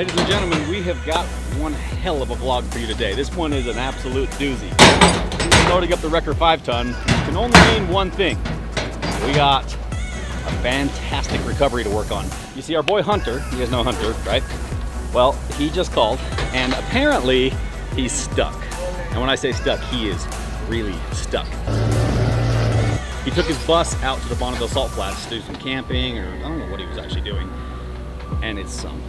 Ladies and gentlemen, we have got one hell of a vlog for you today. This one is an absolute doozy. Loading up the Wrecker 5-ton can only mean one thing. We got a fantastic recovery to work on. You see, our boy Hunter, you guys know Hunter, right? Well, he just called, and apparently he's stuck. And when I say stuck, he is really stuck. He took his bus out to the Bonneville Salt Flats to do some camping, or I don't know what he was actually doing, and it's sunk.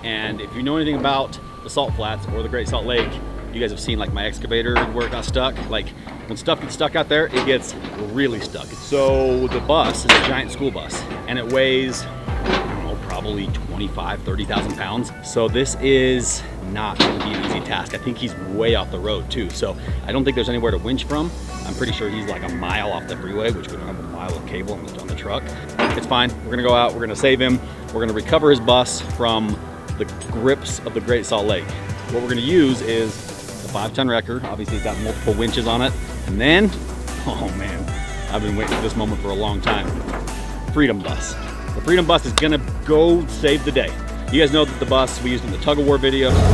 And if you know anything about the Salt Flats or the Great Salt Lake, you guys have seen like my excavator where it got stuck. Like when stuff gets stuck out there, it gets really stuck. So the bus is a giant school bus, and it weighs, I don't know, probably 25, 30,000 pounds. So this is not gonna be an easy task. I think he's way off the road too. So I don't think there's anywhere to winch from. I'm pretty sure he's like a mile off the freeway, which we don't have a mile of cable on the truck. It's fine, we're gonna go out, we're gonna save him. We're gonna recover his bus from the grips of the Great Salt Lake. What we're gonna use is the 5-ton wrecker. Obviously it's got multiple winches on it. And then, oh man, I've been waiting for this moment for a long time. Freedom Bus. The Freedom Bus is gonna go save the day. You guys know that the bus we used in the tug of war video. Freedom!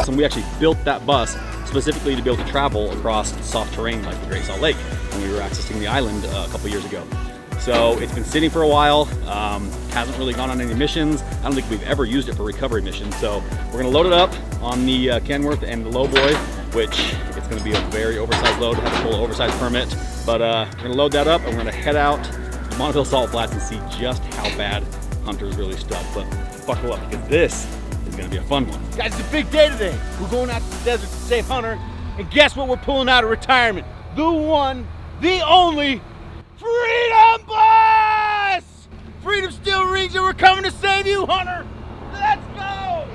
And we actually built that bus specifically to be able to travel across soft terrain like the Great Salt Lake when we were accessing the island a couple years ago. So it's been sitting for a while, hasn't really gone on any missions. I don't think we've ever used it for recovery missions. So we're gonna load it up on the Kenworth and the Lowboy, which it's gonna be a very oversized load, have a full oversized permit. But we're gonna load that up and we're gonna head out to Bonneville Salt Flats and see just how bad Hunter's really stuck. But buckle up, because this is gonna be a fun one. Guys, it's a big day today. We're going out to the desert to save Hunter. And guess what we're pulling out of retirement? The one, the only, Freedom Bus! Freedom still rings and we're coming to save you, Hunter. Let's go!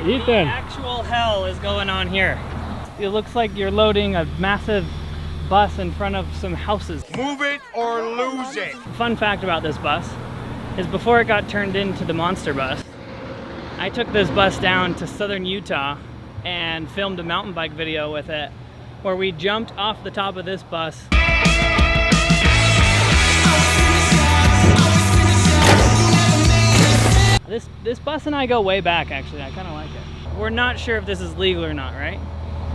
What in the actual hell is going on here? It looks like you're loading a massive bus in front of some houses. Move it or lose it. Fun fact about this bus is before it got turned into the monster bus, I took this bus down to southern Utah and filmed a mountain bike video with it where we jumped off the top of this bus. This bus and I go way back, actually. I kind of like it. We're not sure if this is legal or not, right?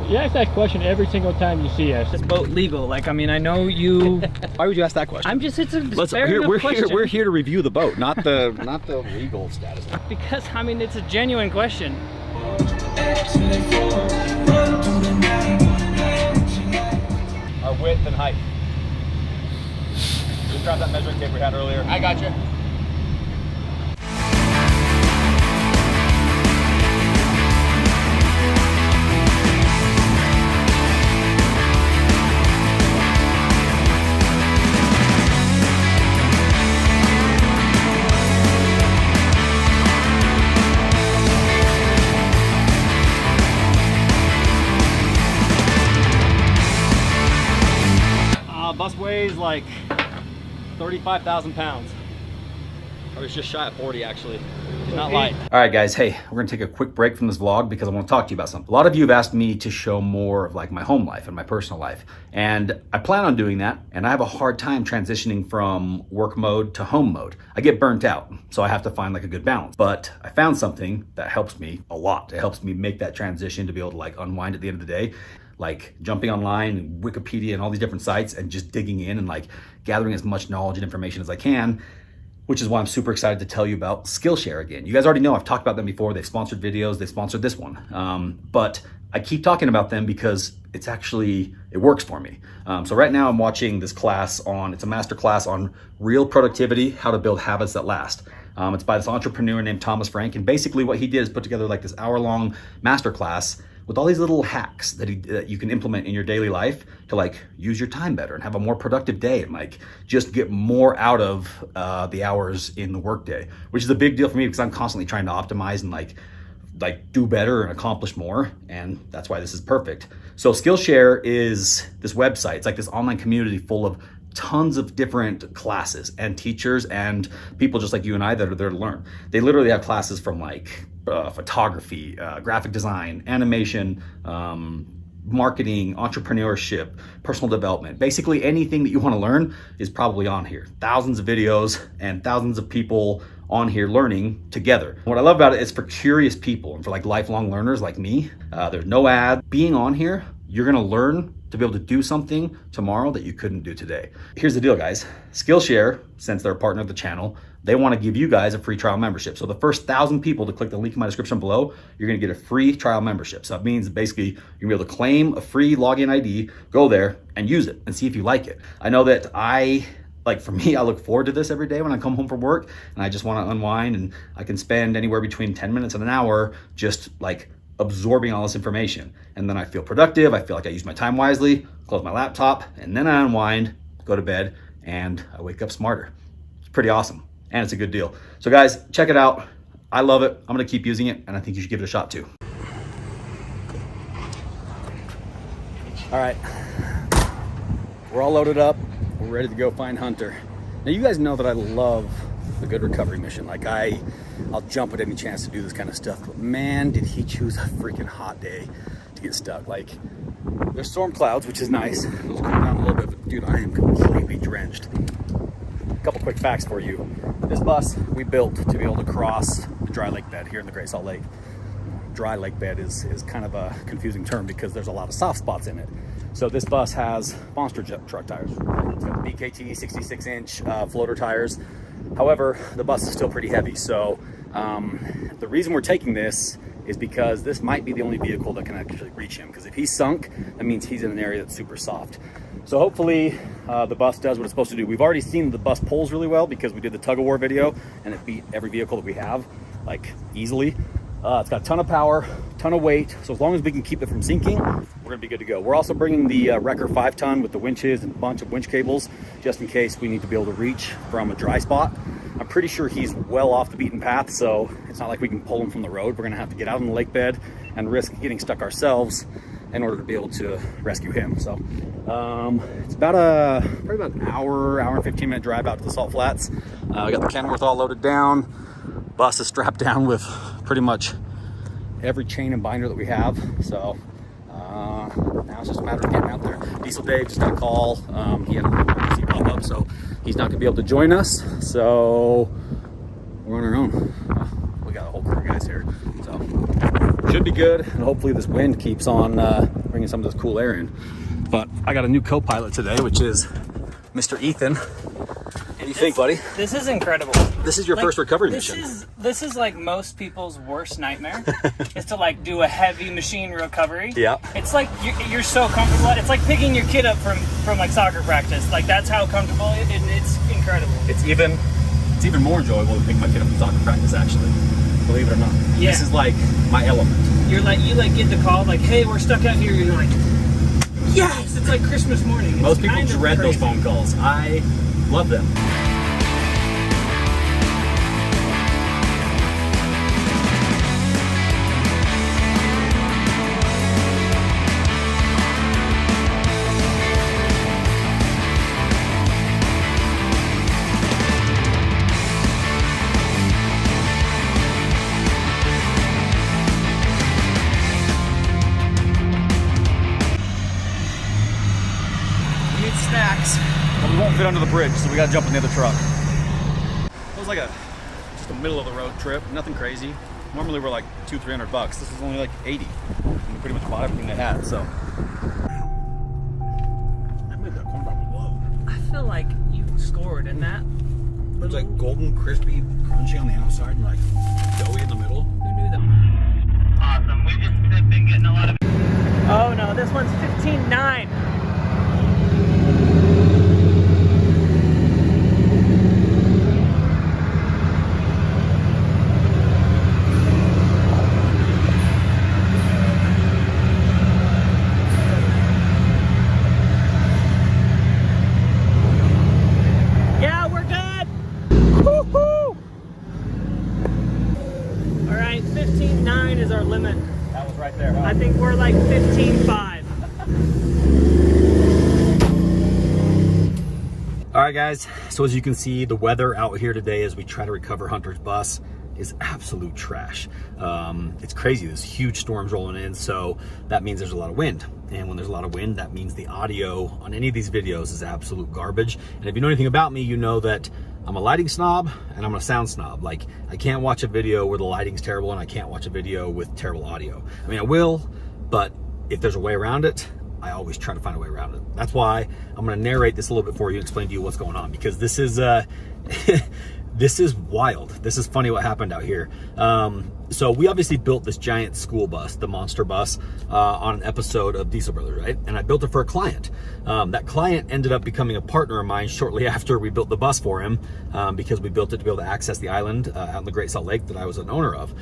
You ask that question every single time you see us. Is boat legal? Like, I mean, I know you... Why would you ask that question? I'm just, it's a question. We're here to review the boat, not the legal status. Because, I mean, it's a genuine question. Our width and height. Just grab that measuring tape we had earlier. I got you. Bus weighs like 35,000 pounds. Or it's just shy of 40 actually. It's not light. All right guys, hey, we're gonna take a quick break from this vlog because I wanna talk to you about something. A lot of you have asked me to show more of like my home life and my personal life. And I plan on doing that, and I have a hard time transitioning from work mode to home mode. I get burnt out, so I have to find like a good balance. But I found something that helps me a lot. It helps me make that transition to be able to like unwind at the end of the day. Like jumping online and Wikipedia and all these different sites and just digging in and like gathering as much knowledge and information as I can, which is why I'm super excited to tell you about Skillshare again. You guys already know I've talked about them before. They've sponsored videos, they sponsored this one. But I keep talking about them because it works for me. So right now I'm watching this class it's a master class on real productivity, how to build habits that last. It's by this entrepreneur named Thomas Frank. And basically what he did is put together like this hour-long master class with all these little hacks that you can implement in your daily life to like use your time better and have a more productive day and like just get more out of the hours in the workday, which is a big deal for me because I'm constantly trying to optimize and like do better and accomplish more, and that's why this is perfect. So Skillshare is this website. It's like this online community full of tons of different classes and teachers and people just like you and I that are there to learn. They literally have classes from like photography, graphic design, animation, marketing, entrepreneurship, personal development. Basically anything that you want to learn is probably on here. Thousands of videos and thousands of people on here learning together. What I love about it is for curious people and for like lifelong learners like me. There's no ad. Being on here, you're gonna learn to be able to do something tomorrow that you couldn't do today. Here's the deal, guys. Skillshare, since they're a partner of the channel, they want to give you guys a free trial membership. So the first 1,000 people to click the link in my description below, you're going to get a free trial membership. So that means basically you're going to be able to claim a free login ID, go there and use it and see if you like it. I know that for me, I look forward to this every day when I come home from work and I just want to unwind, and I can spend anywhere between 10 minutes and an hour just like absorbing all this information. And then I feel productive. I feel like I use my time wisely, close my laptop, and then I unwind, go to bed, and I wake up smarter. It's pretty awesome. And it's a good deal. So guys, check it out. I love it. I'm gonna keep using it, and I think you should give it a shot too. All right, we're all loaded up. We're ready to go find Hunter. Now you guys know that I love a good recovery mission. Like I'll jump at any chance to do this kind of stuff, but man, did he choose a freaking hot day to get stuck. Like there's storm clouds, which is nice. Those come down a little bit, but dude, I am completely drenched. A couple quick facts for you. This bus we built to be able to cross the dry lake bed here in the Great Salt Lake. Dry lake bed is kind of a confusing term because there's a lot of soft spots in it. So this bus has monster truck tires. It's got the BKT 66-inch floater tires. However, the bus is still pretty heavy. So the reason we're taking this is because this might be the only vehicle that can actually reach him. Because if he's sunk, that means he's in an area that's super soft. So hopefully the bus does what it's supposed to do. We've already seen the bus pulls really well because we did the tug of war video and it beat every vehicle that we have, like easily. It's got a ton of power, ton of weight. So as long as we can keep it from sinking, we're gonna be good to go. We're also bringing the Wrecker 5-ton with the winches and a bunch of winch cables, just in case we need to be able to reach from a dry spot. I'm pretty sure he's well off the beaten path, so it's not like we can pull him from the road. We're gonna have to get out on the lake bed and risk getting stuck ourselves in order to be able to rescue him. So it's probably about an hour and 15-minute drive out to the Salt Flats. We got the Kenworth all loaded down. Bus is strapped down with pretty much every chain and binder that we have. So now it's just a matter of getting out there. Diesel Dave just got a call. He had an emergency pop up, so he's not gonna be able to join us. So we're on our own. We got a whole crew of guys here. So should be good, and hopefully this wind keeps on bringing some of this cool air in. But I got a new co-pilot today, which is Mr. Ethan. What do you think, buddy? This is incredible. This is your first recovery mission. This is like most people's worst nightmare, is to like do a heavy machine recovery. Yeah. It's like you're so comfortable. It's like picking your kid up from like soccer practice. Like that's how comfortable it's incredible. It's even more enjoyable to pick my kid up from soccer practice, actually. Believe it or not. Yeah. This is like my element. You get the call like, hey, we're stuck out here. You're like, yes! It's like Christmas morning. It's Most people kind of dread those crazy. phone calls. I love them. Snacks. But we won't fit under the bridge, so we gotta jump in the other truck. It was like just a middle of the road trip, nothing crazy. Normally we're like $200-300. This was only like 80. And we pretty much bought everything they had, so. I made that corn dog low. I feel like you scored in that. It's like golden, crispy, crunchy on the outside and like doughy in the middle. Who knew that? Awesome. We've just been getting a lot of. Oh no, this one's 15.9. like 15.5. All right, guys. So as you can see, the weather out here today as we try to recover Hunter's bus is absolute trash. It's crazy. There's huge storms rolling in, so that means there's a lot of wind. And when there's a lot of wind, that means the audio on any of these videos is absolute garbage. And if you know anything about me, you know that I'm a lighting snob and I'm a sound snob. Like, I can't watch a video where the lighting's terrible and I can't watch a video with terrible audio. I mean, I will, but if there's a way around it, I always try to find a way around it. That's why I'm gonna narrate this a little bit for you and explain to you what's going on, because this is this is wild. This is funny what happened out here. So we obviously built this giant school bus, the Monster Bus, on an episode of Diesel Brothers, right? And I built it for a client. That client ended up becoming a partner of mine shortly after we built the bus for him, because we built it to be able to access the island out in the Great Salt Lake that I was an owner of.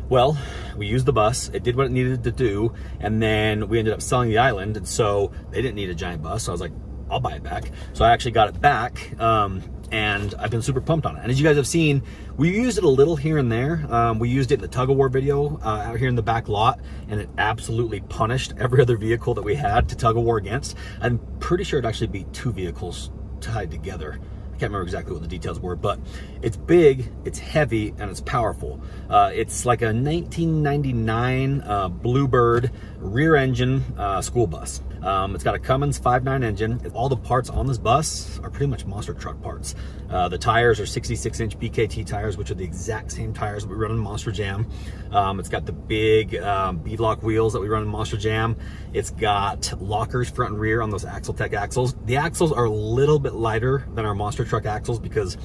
Well, we used the bus, it did what it needed to do, and then we ended up selling the island, and so they didn't need a giant bus, so I was like, I'll buy it back. So I actually got it back, and I've been super pumped on it. And as you guys have seen, we used it a little here and there. We used it in the tug of war video out here in the back lot, and it absolutely punished every other vehicle that we had to tug of war against. I'm pretty sure it actually beat 2 vehicles tied together. I can't remember exactly what the details were, but it's big, it's heavy, and it's powerful. It's like a 1999 Bluebird rear engine school bus. It's got a Cummins 5.9 engine. All the parts on this bus are pretty much monster truck parts. The tires are 66-inch BKT tires, which are the exact same tires that we run in Monster Jam. It's got the big beadlock wheels that we run in Monster Jam. It's got lockers front and rear on those Axletech axles. The axles are a little bit lighter than our monster truck axles because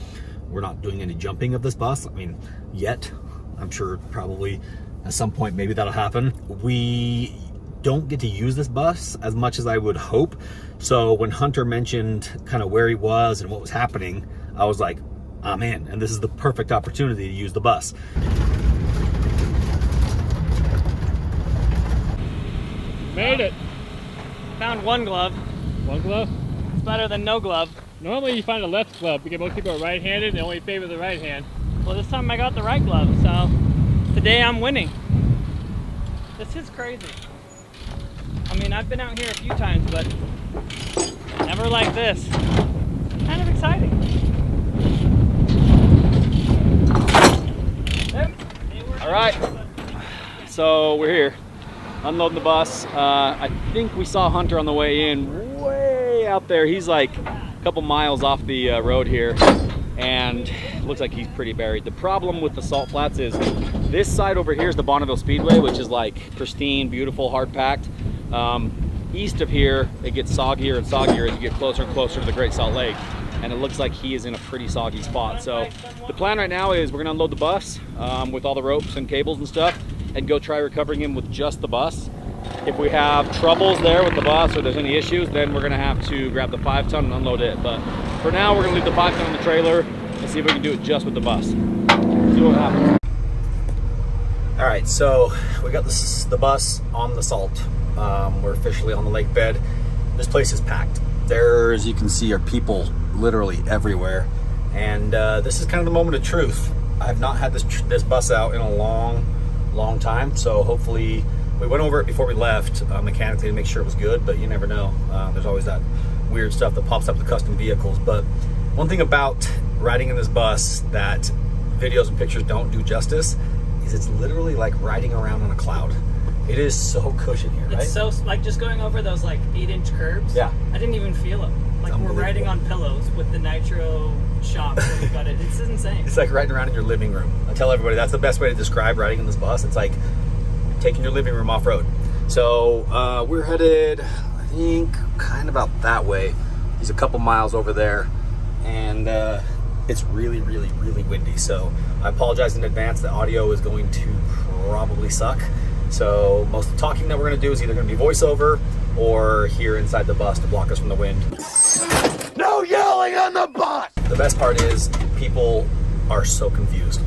we're not doing any jumping of this bus. I mean, yet. I'm sure probably at some point maybe that'll happen. We don't get to use this bus as much as I would hope. So when Hunter mentioned kind of where he was and what was happening, I was like, I'm in, and this is the perfect opportunity to use the bus. Made it. Found one glove. One glove. It's better than no glove. Normally you find a left glove because most people are right-handed and they only favor the right hand. Well, this time I got the right glove, so today I'm winning. This is crazy. I mean, I've been out here a few times, but never like this. Kind of exciting. All right, so we're here, unloading the bus. I think we saw Hunter on the way in, way out there. He's like a couple miles off the road here, and looks like he's pretty buried. The problem with the salt flats is this side over here is the Bonneville Speedway, which is like pristine, beautiful, hard packed. East of here, it gets soggier and soggier as you get closer and closer to the Great Salt Lake. And it looks like he is in a pretty soggy spot. So the plan right now is we're gonna unload the bus with all the ropes and cables and stuff and go try recovering him with just the bus. If we have troubles there with the bus or there's any issues, then we're gonna have to grab the 5-ton and unload it. But for now, we're gonna leave the 5-ton in the trailer and see if we can do it just with the bus. See what happens. All right, so we got the bus on the salt. We're officially on the lake bed. This place is packed. There, as you can see, are people literally everywhere. And this is kind of the moment of truth. I've not had this bus out in a long time. So hopefully, we went over it before we left mechanically to make sure it was good, but you never know. There's always that weird stuff that pops up with custom vehicles. But one thing about riding in this bus that videos and pictures don't do justice is it's literally like riding around on a cloud. It is so cushioned here, right? It's so, like, just going over those like 8-inch curbs. Yeah. I didn't even feel it. Like, we're riding on pillows with the nitro shocks that we got it. It's insane. It's like riding around in your living room. I tell everybody that's the best way to describe riding in this bus. It's like taking your living room off-road. So we're headed, I think, kind of about that way. He's a couple miles over there, and it's really windy. So I apologize in advance. The audio is going to probably suck. So most of the talking that we're gonna do is either gonna be voiceover or here inside the bus to block us from the wind. No yelling on the bus! The best part is people are so confused.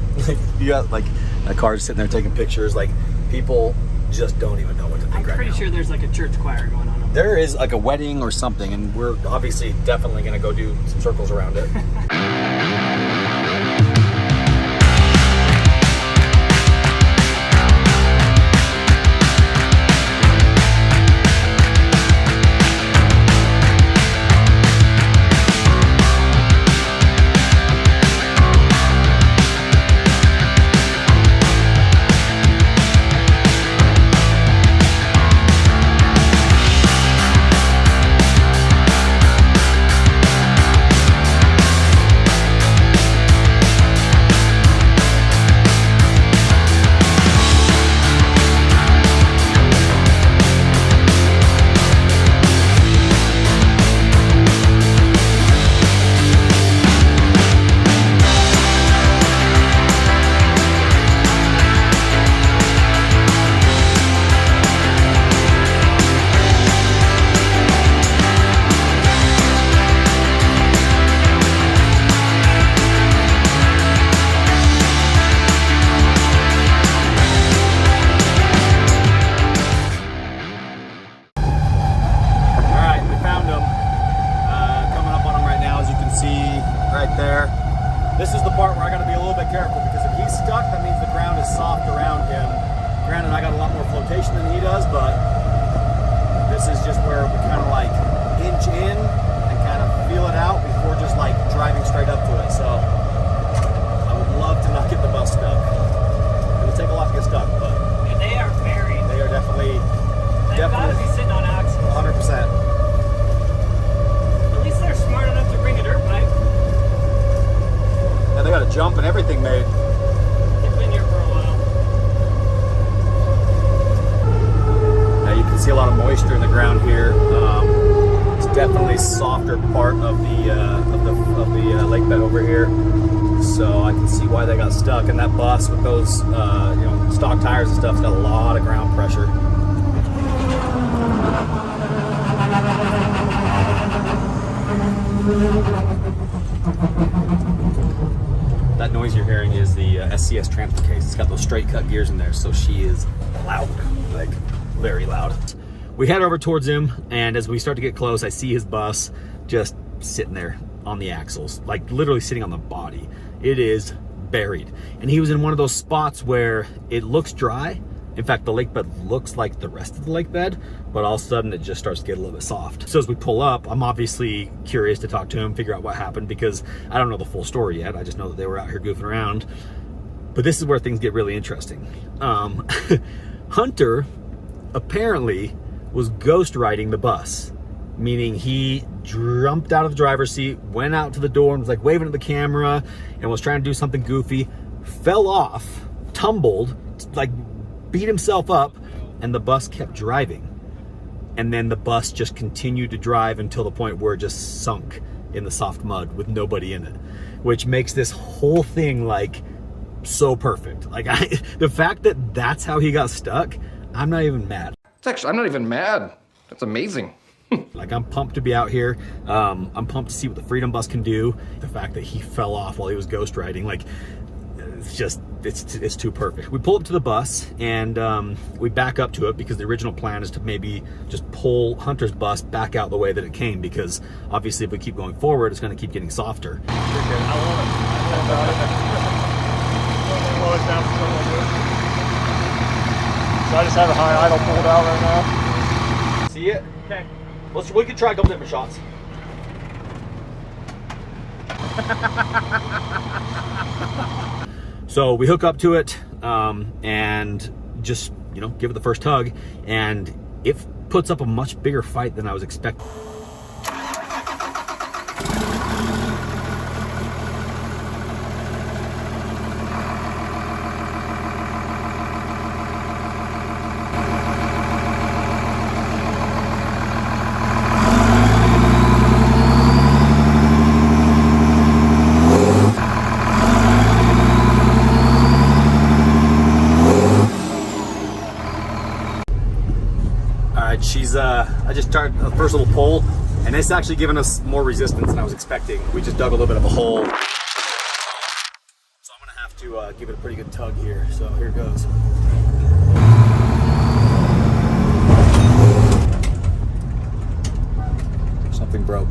You got like a car sitting there taking pictures. Like, people just don't even know what to think I'm right pretty now. sure there's like a church choir going on over There is like a wedding or something, and we're obviously definitely gonna go do some circles around it. right there. This is the part where I gotta be a little bit careful because if he's stuck, that means the ground is soft around him. Granted, I got a lot more flotation than he does, but this is just where we kind of like inch in and kind of feel it out before just like driving straight up to it. So I would love to not get the bus stuck. It'll take a lot to get stuck, but They are buried. they are definitely They've got to be sitting on axles. 100%. At least they're smart enough to bring a dirt bike. And they got a jump and everything made. They've been here for a while. Now you can see a lot of moisture in the ground here. It's definitely softer part of the lake bed over here. So I can see why they got stuck. And that bus with those stock tires and stuff's got a lot of ground pressure. That noise you're hearing is the SCS transfer case. It's got those straight cut gears in there, so she is loud, like very loud. We head over towards him, and as we start to get close, I see his bus just sitting there on the axles, like literally sitting on the body. It is buried. And he was in one of those spots where it looks dry. In fact, the lake bed looks like the rest of the lake bed, but all of a sudden it just starts to get a little bit soft. So as we pull up, I'm obviously curious to talk to him, figure out what happened, because I don't know the full story yet. I just know that they were out here goofing around. But this is where things get really interesting. Hunter apparently was ghost riding the bus, meaning he jumped out of the driver's seat, went out to the door and was like waving at the camera and was trying to do something goofy, fell off, tumbled, like beat himself up, and the bus kept driving. And then the bus just continued to drive until the point where it just sunk in the soft mud with nobody in it, which makes this whole thing like so perfect. Like the fact that that's how he got stuck, I'm not even mad. I'm not even mad. That's amazing. Like, I'm pumped to be out here. I'm pumped to see what the Freedom Bus can do. The fact that he fell off while he was ghost riding, like, it's too perfect. We pull up to the bus and we back up to it because the original plan is to maybe just pull Hunter's bus back out the way that it came, because obviously if we keep going forward, it's going to keep getting softer. So I just have a high idle pulled out right now. See it? Okay. We could try a couple different shots. So we hook up to it and just, give it the first tug, and it puts up a much bigger fight than I was expecting. I just started the first little pull, and it's actually given us more resistance than I was expecting. We just dug a little bit of a hole. So I'm gonna have to give it a pretty good tug here. So here it goes. Something broke.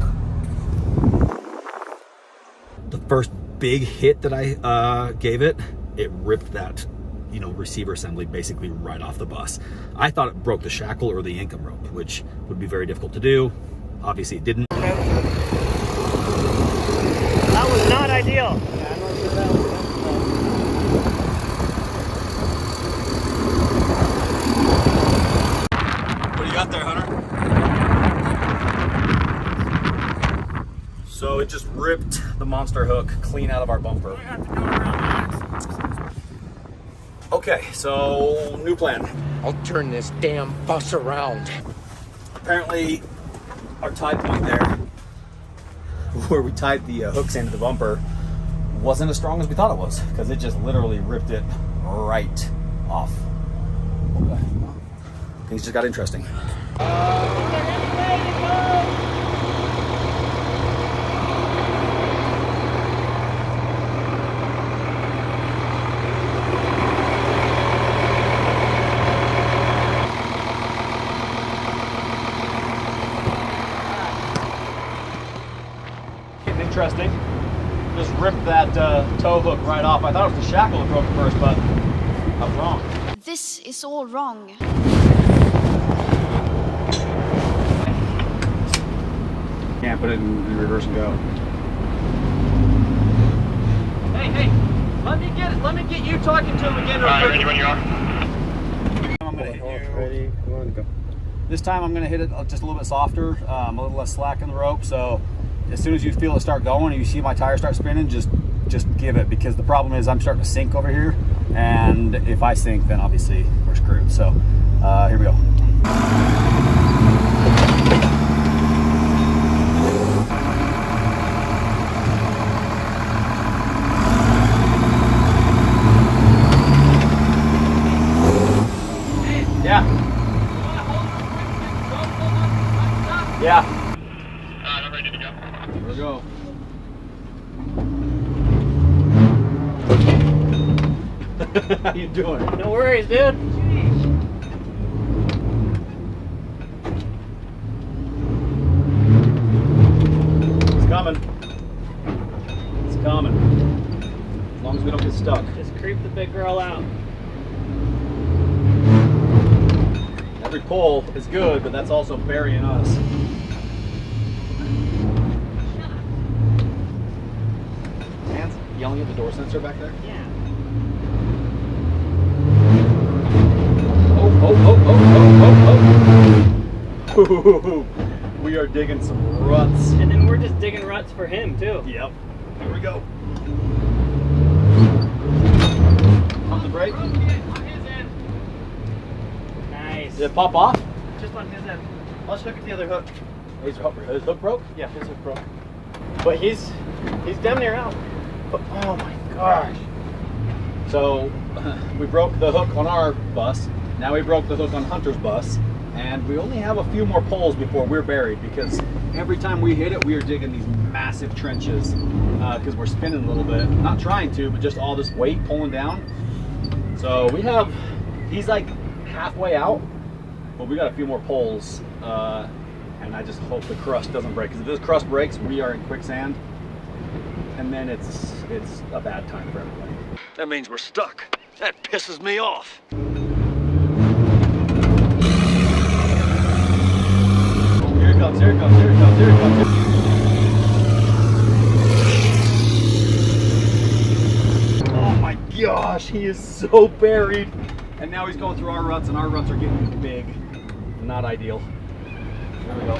The first big hit that I gave it ripped that receiver assembly basically right off the bus. I thought it broke the shackle or the income rope, which would be very difficult to do. Obviously it didn't. That was not ideal. What do you got there, Hunter? So it just ripped the monster hook clean out of our bumper. Okay, so new plan. I'll turn this damn bus around. Apparently, our tie point there, where we tied the hooks into the bumper, wasn't as strong as we thought it was, because it just literally ripped it right off. Okay. Things just got interesting. Interesting. just ripped that tow hook right off. I thought it was the shackle that broke it first, but I was wrong. This is all wrong. Can't put it in reverse and go. Hey, let me get you talking to him again. Ready when you are. I'm gonna hit you. Ready? Go. This time I'm gonna hit it just a little bit softer, a little less slack in the rope. So as soon as you feel it start going and you see my tire start spinning, just give it, because the problem is I'm starting to sink over here, and if I sink, then obviously we're screwed. So here we go. Yeah. Yeah. I'm ready to go. Here we go. How you doing? No worries, dude. It's coming. It's coming. As long as we don't get stuck. Just creep the big girl out. Every pull is good, but that's also burying us. Hands yelling at the door sensor back there? Yeah. Oh. We are digging some ruts. And then we're just digging ruts for him too. Yep. Here we go. Pump the brake. Nice. Did it pop off? Just on his end. Let's look at the other hook. His hook broke? Yeah, his hook broke. But he's damn near out. But oh my gosh. So we broke the hook on our bus. Now we broke the hook on Hunter's bus. And we only have a few more poles before we're buried, because every time we hit it, we are digging these massive trenches because we're spinning a little bit. Not trying to, but just all this weight pulling down. So he's like halfway out, but we got a few more poles. And I just hope the crust doesn't break, because if this crust breaks, we are in quicksand. And then it's a bad time for everybody. That means we're stuck. That pisses me off. Here it comes, here it comes, here it comes, here it comes. Oh my gosh, he is so buried. And now he's going through our ruts, and our ruts are getting big. Not ideal. Here we go.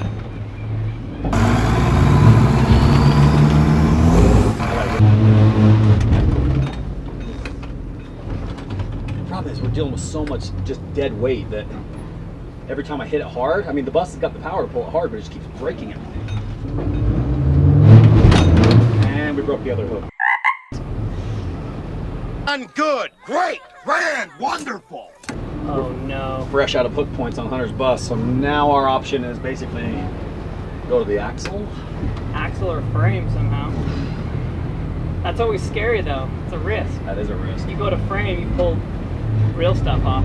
The problem is we're dealing with so much just dead weight that every time I hit it hard, I mean, the bus has got the power to pull it hard, but it just keeps breaking everything. And we broke the other hook. Good, great, grand, wonderful. Oh no. Fresh out of hook points on Hunter's bus, so now our option is basically go to the axle. Axle or frame somehow. That's always scary though. It's a risk. That is a risk. You go to frame, you pull real stuff off.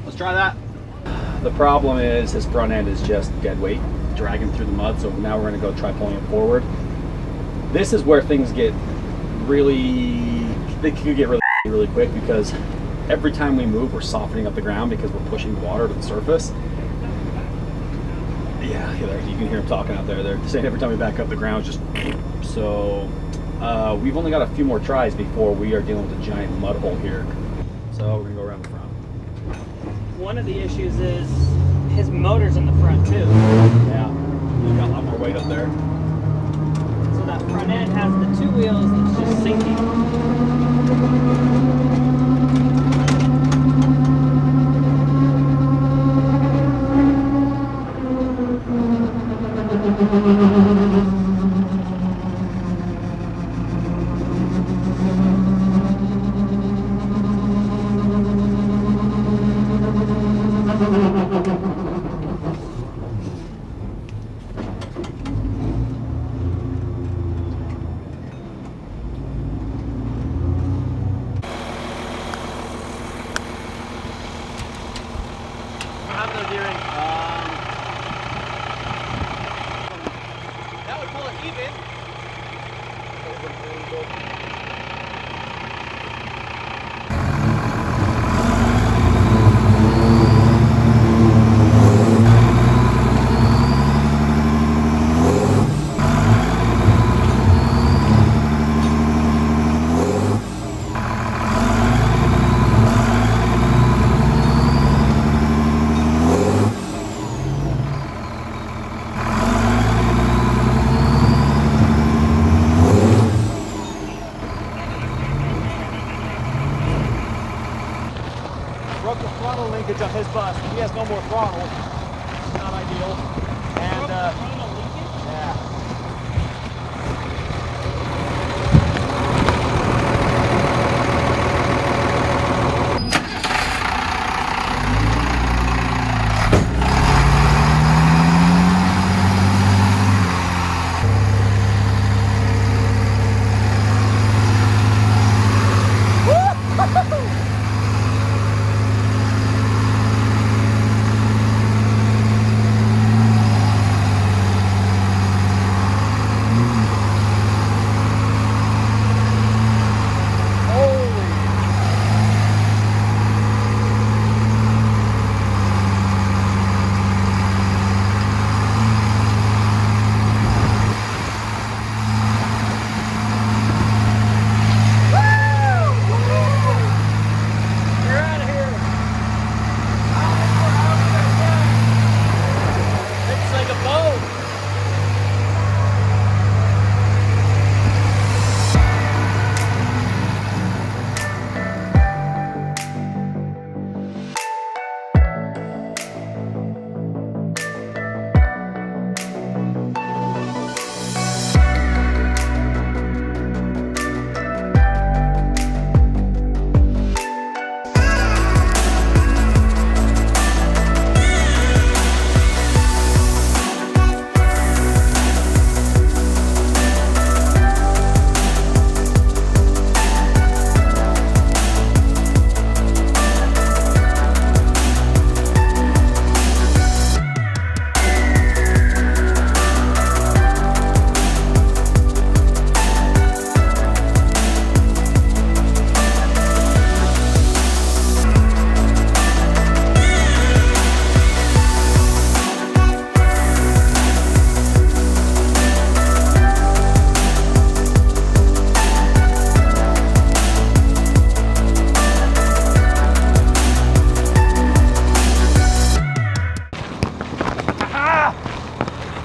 Let's try that. The problem is his front end is just dead weight, dragging through the mud, so now we're gonna go try pulling it forward. This is where things get they could get really quick, because every time we move, we're softening up the ground because we're pushing water to the surface. Yeah, you can hear him talking out there. They're saying every time we back up, the ground's just... So we've only got a few more tries before we are dealing with a giant mud hole here. So we're gonna go around the front. One of the issues is his motor's in the front too. Yeah, we've got a lot more weight up there. So that front end has the two wheels that's just sinking. leakage on his bus. He has no more throttle. Not ideal. And yeah.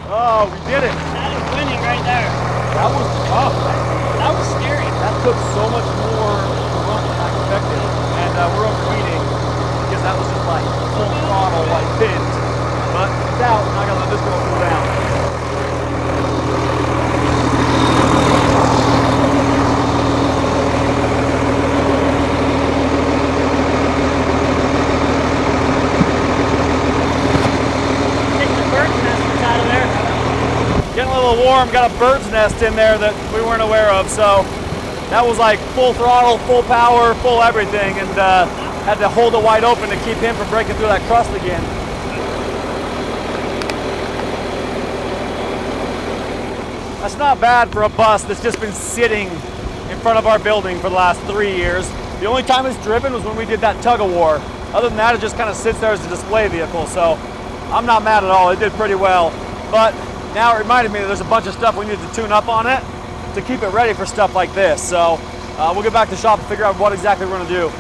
Oh, we did it. That is winning right there. That was tough. That was scary. That took so much more run than I expected. And we're overheating because that was just like full throttle, like pins. But it's out, and I gotta let this girl cool down. Getting a little warm, got a bird's nest in there that we weren't aware of, so that was like full throttle, full power, full everything, and had to hold it wide open to keep him from breaking through that crust again. That's not bad for a bus that's just been sitting in front of our building for the last 3 years. The only time it's driven was when we did that tug of war. Other than that, it just kind of sits there as a display vehicle, so I'm not mad at all. It did pretty well, but now it reminded me that there's a bunch of stuff we need to tune up on it to keep it ready for stuff like this. So we'll get back to the shop and figure out what exactly we're gonna do.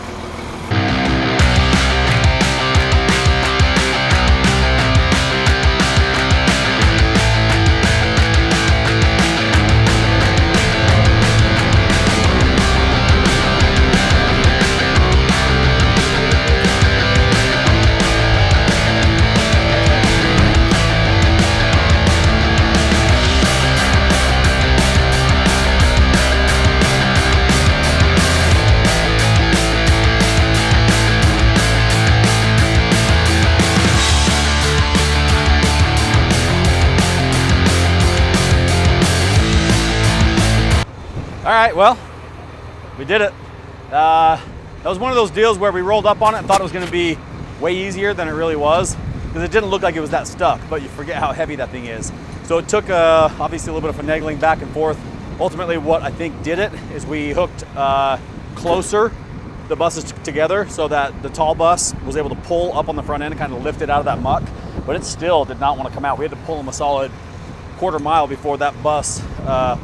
All right, well, we did it. That was one of those deals where we rolled up on it and thought it was gonna be way easier than it really was, because it didn't look like it was that stuck, but you forget how heavy that thing is. So it took obviously a little bit of finagling back and forth. Ultimately, what I think did it is we hooked closer the buses together so that the tall bus was able to pull up on the front end and kind of lift it out of that muck, but it still did not want to come out. We had to pull them a solid quarter mile before that bus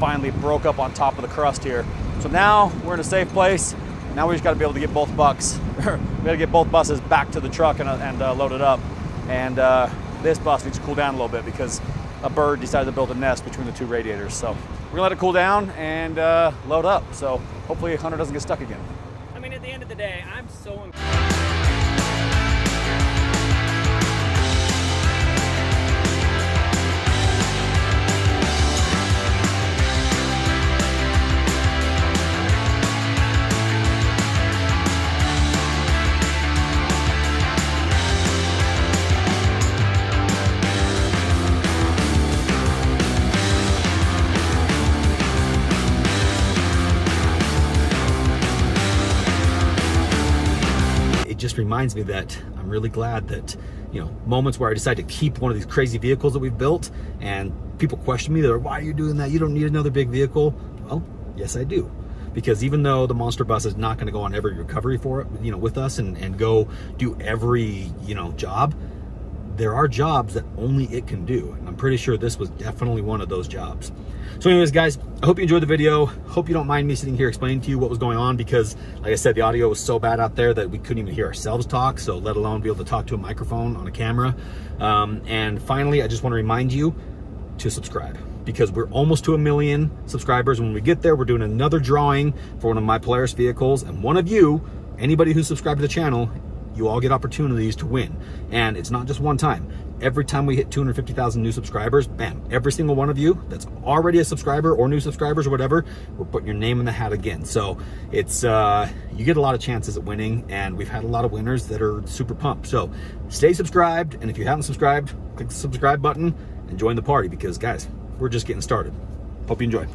finally broke up on top of the crust here. So now we're in a safe place. Now we just got to be able to get both buses back to the truck and load it up. And this bus needs to cool down a little bit because a bird decided to build a nest between the two radiators. So we're gonna let it cool down and load up. So hopefully Hunter doesn't get stuck again. I mean, at the end of the day, I'm so impressed. just reminds me that I'm really glad that, you know, moments where I decide to keep one of these crazy vehicles that we've built and people question me, they're like, why are you doing that? You don't need another big vehicle. Well, yes, I do. Because even though the Monster Bus is not going to go on every recovery for it, you know, with us and go do every, you know, job, there are jobs that only it can do. And I'm pretty sure this was definitely one of those jobs. So anyways, guys, I hope you enjoyed the video. Hope you don't mind me sitting here explaining to you what was going on, because like I said, the audio was so bad out there that we couldn't even hear ourselves talk, so let alone be able to talk to a microphone on a camera. And finally, I just want to remind you to subscribe, because we're almost to 1 million subscribers. When we get there, we're doing another drawing for one of my Polaris vehicles, and one of you, anybody who's subscribed to the channel, you all get opportunities to win. And it's not just one time. Every time we hit 250,000 new subscribers, bam, every single one of you that's already a subscriber or new subscribers or whatever, we're putting your name in the hat again. So it's, you get a lot of chances at winning, and we've had a lot of winners that are super pumped. So stay subscribed, and if you haven't subscribed, click the subscribe button and join the party, because guys, we're just getting started. Hope you enjoy.